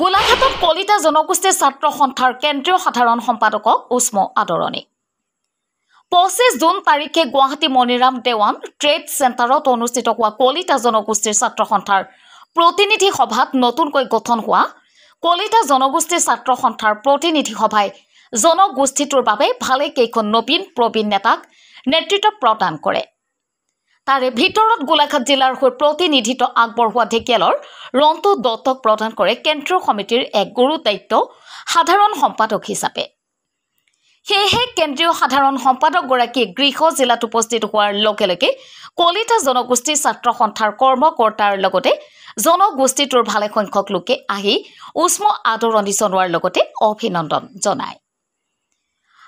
গোলাঘাটত কলিতা জনগোষ্ঠীৰ ছাত্ৰ সন্থাৰ কেন্দ্ৰীয় সাধাৰণ সম্পাদকক উষ্ম আদৰণি 25 জুন তাৰিখে গুৱাহাটী মণিৰাম দেৱান ট্ৰেড চেণ্টাৰত অনুষ্ঠিত হোৱা কলিতা জনগোষ্ঠীৰ ছাত্ৰ সন্থাৰ প্ৰতিনিধি সভাত নতুনকৈ গঠন হোৱা কলিতা জনগোষ্ঠীৰ ছাত্ৰ সন্থাৰ প্ৰতিনিধি সভাই জনগোষ্ঠীটোৰ বাবে ভালে কেইখন নবীন প্ৰবীণ নেতাক নেতৃত্ব প্ৰদান কৰে। তাৰে ভিতৰত গোলাঘাট জিলাৰ হৈ প্ৰতিনিধিত্ব আগবঢ়োৱা ঢেকিয়ালৰ ৰন্তু দত্তক প্ৰদান কৰে কেন্দ্ৰীয় সমিতিৰ এক গুৰু দায়িত্ব সাধাৰণ সম্পাদক হিচাপে। সেয়েহে কেন্দ্ৰীয় সাধাৰণ সম্পাদকগৰাকী গৃহ জিলাত উপস্থিত হোৱাৰ লগে লগে কলিতা জনগোষ্ঠীৰ ছাত্ৰ সন্থাৰ কৰ্মকৰ্তাৰ লগতে জনগোষ্ঠীটোৰ ভালেসংখ্যক লোকে আহি উষ্ম আদৰণি জনোৱাৰ লগতে অভিনন্দন জনায়।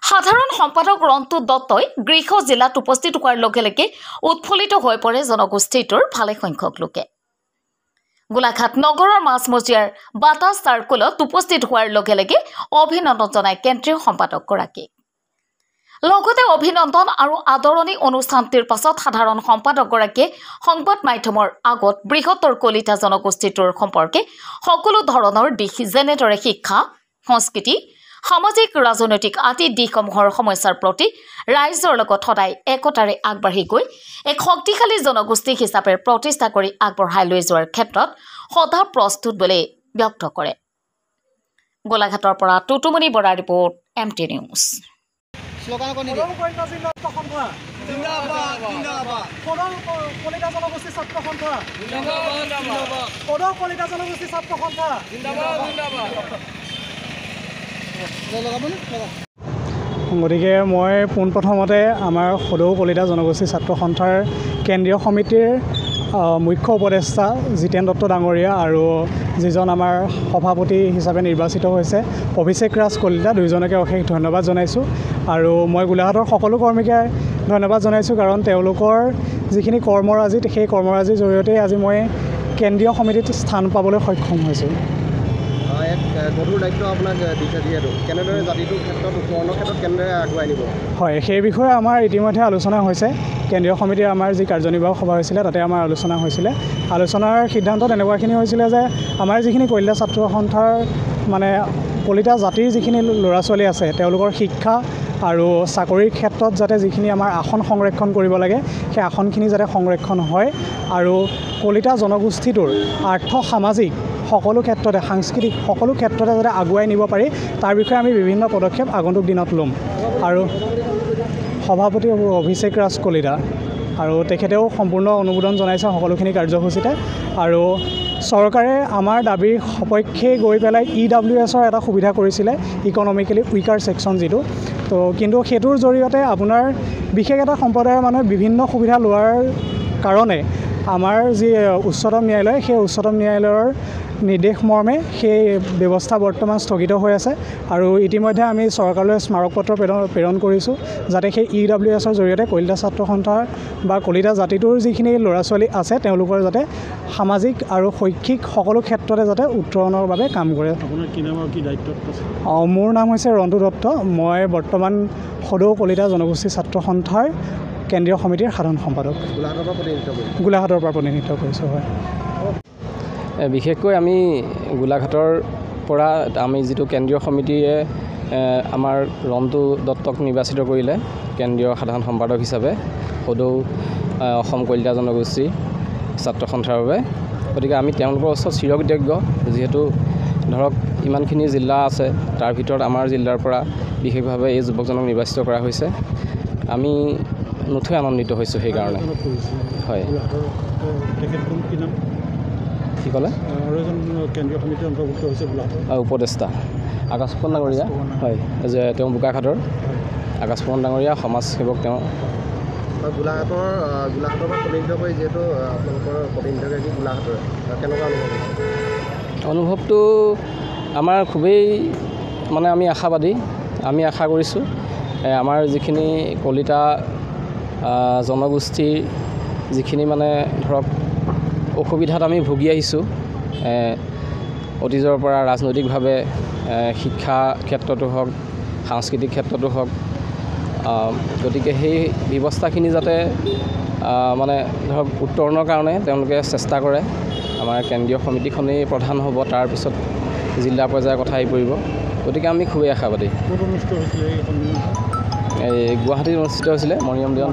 সাধাৰণ সম্পাদক ৰন্তু দত্তই গৃহ জিলাত উপস্থিত হোৱাৰ লগে লগে উৎফুল্লিত হৈ পৰে জনগোষ্ঠীটোৰ ভালেসংখ্যক লোকে। গোলাঘাট নগৰৰ মাজমজিয়াৰ বাটাছ চাৰ্কুলত উপস্থিত হোৱাৰ লগে লগে অভিনন্দন জনায় কেন্দ্ৰীয় সম্পাদকগৰাকীক। লগতে অভিনন্দন আৰু আদৰণি অনুষ্ঠানটিৰ পাছত সাধাৰণ সম্পাদকগৰাকীয়ে সংবাদ মাধ্যমৰ আগত বৃহত্তৰ কলিতা জনগোষ্ঠীটোৰ সম্পৰ্কে সকলো ধৰণৰ দিশ যেনেদৰে শিক্ষা, সংস্কৃতি, সামাজিক ৰাজনৈতিক আদি দিশসমূহৰ সমস্যাৰ প্ৰতি ৰাইজৰ লগত সদায় একতাৰে আগবাঢ়ি গৈ এক শক্তিশালী জনগোষ্ঠী হিচাপে প্ৰতিষ্ঠা কৰি আগবঢ়াই লৈ যোৱাৰ ক্ষেত্ৰত সদা প্ৰস্তুত বুলি ব্যক্ত কৰে। গোলাঘাটৰ পৰা টুটুমণি বৰাৰ ৰিপৰ্ট MT নিউজ। গতিকে মই পোনপ্ৰথমতে আমাৰ সদৌ কলিতা জনগোষ্ঠী ছাত্ৰ সন্থাৰ কেন্দ্ৰীয় সমিতিৰ মুখ্য উপদেষ্টা জিতেন দত্ত ডাঙৰীয়া আৰু যিজন আমাৰ সভাপতি হিচাপে নিৰ্বাচিত হৈছে অভিষেক ৰাজ কলিতা, দুয়োজনকে অশেষ ধন্যবাদ জনাইছোঁ। আৰু মই গোলাঘাটৰ সকলো কৰ্মীকে ধন্যবাদ জনাইছোঁ, কাৰণ তেওঁলোকৰ যিখিনি কৰ্মৰাজি সেই কৰ্মৰাজিৰ জৰিয়তে আজি মই কেন্দ্ৰীয় সমিতিত স্থান পাবলৈ সক্ষম হৈছোঁ। গধুৰ দায়িত্ব আপোনাক দিছে যিহেতু কেনেদৰে জাতিটোৰ ক্ষেত্ৰত উন্নয়নৰ ক্ষেত্ৰত কেনেদৰে আগুৱাই নিব? হয়, সেই বিষয়ে আমাৰ ইতিমধ্যে আলোচনা হৈছে। কেন্দ্ৰীয় সমিতিৰ আমাৰ যি কাৰ্যনিৰ্বাহক সভা হৈছিলে তাতে আমাৰ আলোচনা হৈছিলে। আলোচনাৰ সিদ্ধান্ত এনেকুৱাখিনি হৈছিলে যে আমাৰ যিখিনি কলিতা ছাত্ৰ সন্থাৰ মানে কলিতা জাতিৰ যিখিনি ল'ৰা ছোৱালী আছে তেওঁলোকৰ শিক্ষা আৰু চাকৰিৰ ক্ষেত্ৰত যাতে যিখিনি আমাৰ আসন সংৰক্ষণ কৰিব লাগে সেই আসনখিনি যাতে সংৰক্ষণ হয় আৰু কলিতা জনগোষ্ঠীটোৰ আৰ্থ সামাজিক সকলো ক্ষেত্ৰতে সাংস্কৃতিক সকলো ক্ষেত্ৰতে যাতে আগুৱাই নিব পাৰি তাৰ বিষয়ে আমি বিভিন্ন পদক্ষেপ আগন্তুক দিনত ল'ম। আৰু সভাপতি অভিষেক ৰাজ কলিতা আৰু তেখেতেও সম্পূৰ্ণ অনুমোদন জনাইছে সকলোখিনি কাৰ্যসূচীতে। আৰু চৰকাৰে আমাৰ দাবীৰ সপক্ষে গৈ পেলাই EWSৰ এটা সুবিধা কৰিছিলে, ইকনমিকেলি উইকাৰ ছেকশ্যন যিটো। তো কিন্তু সেইটোৰ জৰিয়তে আপোনাৰ বিশেষ এটা সম্প্ৰদায়ৰ মানুহে বিভিন্ন সুবিধা লোৱাৰ কাৰণে আমাৰ যি উচ্চতম ন্যায়ালয় সেই উচ্চতম ন্যায়ালয়ৰ নিৰ্দেশ মৰ্মে সেই ব্যৱস্থা বৰ্তমান স্থগিত হৈ আছে। আৰু ইতিমধ্যে আমি চৰকাৰলৈ স্মাৰকপত্ৰ প্ৰেৰণ কৰিছোঁ যাতে সেই EWSৰ জৰিয়তে কলিতা ছাত্ৰ সন্থাৰ বা কলিতা জাতিটোৰ যিখিনি ল'ৰা ছোৱালী আছে তেওঁলোকৰ যাতে সামাজিক আৰু শৈক্ষিক সকলো ক্ষেত্ৰতে যাতে উত্তৰণৰ বাবে কাম কৰে। আপোনাৰ কি নাম আৰু কি দায়িত্বত আছে? মোৰ নাম হৈছে ৰন্তু দত্ত। মই বৰ্তমান সদৌ কলিতা জনগোষ্ঠী ছাত্ৰ সন্থাৰ কেন্দ্ৰীয় সমিতিৰ সাধাৰণ সম্পাদক। গোলাঘাটৰ পৰা প্ৰতিনিধিত্ব কৰিছোঁ। হয়, বিশেষকৈ আমি গোলাঘাটৰ পৰা আমি যিটো কেন্দ্ৰীয় সমিতিয়ে আমাৰ ৰন্তু দত্তক নিৰ্বাচিত কৰিলে কেন্দ্ৰীয় সাধাৰণ সম্পাদক হিচাপে সদৌ অসম কলিতা জনগোষ্ঠী ছাত্ৰ সন্থাৰ বাবে। গতিকে আমি তেওঁলোকৰ ওচৰত চিৰকৃতজ্ঞ, যিহেতু ধৰক ইমানখিনি জিলা আছে তাৰ ভিতৰত আমাৰ জিলাৰ পৰা বিশেষভাৱে এই যুৱকজনক নিৰ্বাচিত কৰা হৈছে। আমি নথৈ আনন্দিত হৈছোঁ সেইকাৰণে। হয়, কি ক'লে? কেন্দ্ৰীয় সমিতিৰ অন্তৰ্ভুক্ত হৈছে উপদেষ্টা আকাশ ফুকন ডাঙৰীয়া। হয়, যে তেওঁ বোকাখাটৰ আকাশ ফুকন ডাঙৰীয়া সমাজ সেৱক। তেওঁ গোলাঘাটৰ পৰা প্ৰতিনিধিত্ব কৰি যিহেতু আপোনালোকৰ প্ৰতিনিধিগৰাকী গোলাঘাটৰ, কেনেকুৱা অনুভৱটো আমাৰ খুবেই মানে আমি আশাবাদী। আমি আশা কৰিছোঁ আমাৰ যিখিনি কলিতা জনগোষ্ঠীৰ যিখিনি মানে ধৰক অসুবিধাত আমি ভুগি আহিছোঁ অতীজৰ পৰা, ৰাজনৈতিকভাৱে শিক্ষা ক্ষেত্ৰতো হওক, সাংস্কৃতিক ক্ষেত্ৰতো হওক, গতিকে সেই ব্যৱস্থাখিনি যাতে মানে ধৰক উত্তৰণৰ কাৰণে তেওঁলোকে চেষ্টা কৰে। আমাৰ কেন্দ্ৰীয় সমিতিখনেই প্ৰধান হ'ব, তাৰপিছত জিলা পৰ্যায়ৰ কথা আহি পৰিব গতিকে আমি খুবেই আশাবাদী ক'ত অনুষ্ঠিত হৈছিলে এই সন্মিলনখন? এই গুৱাহাটীত অনুষ্ঠিত হৈছিলে মৰিয়ম দেৱান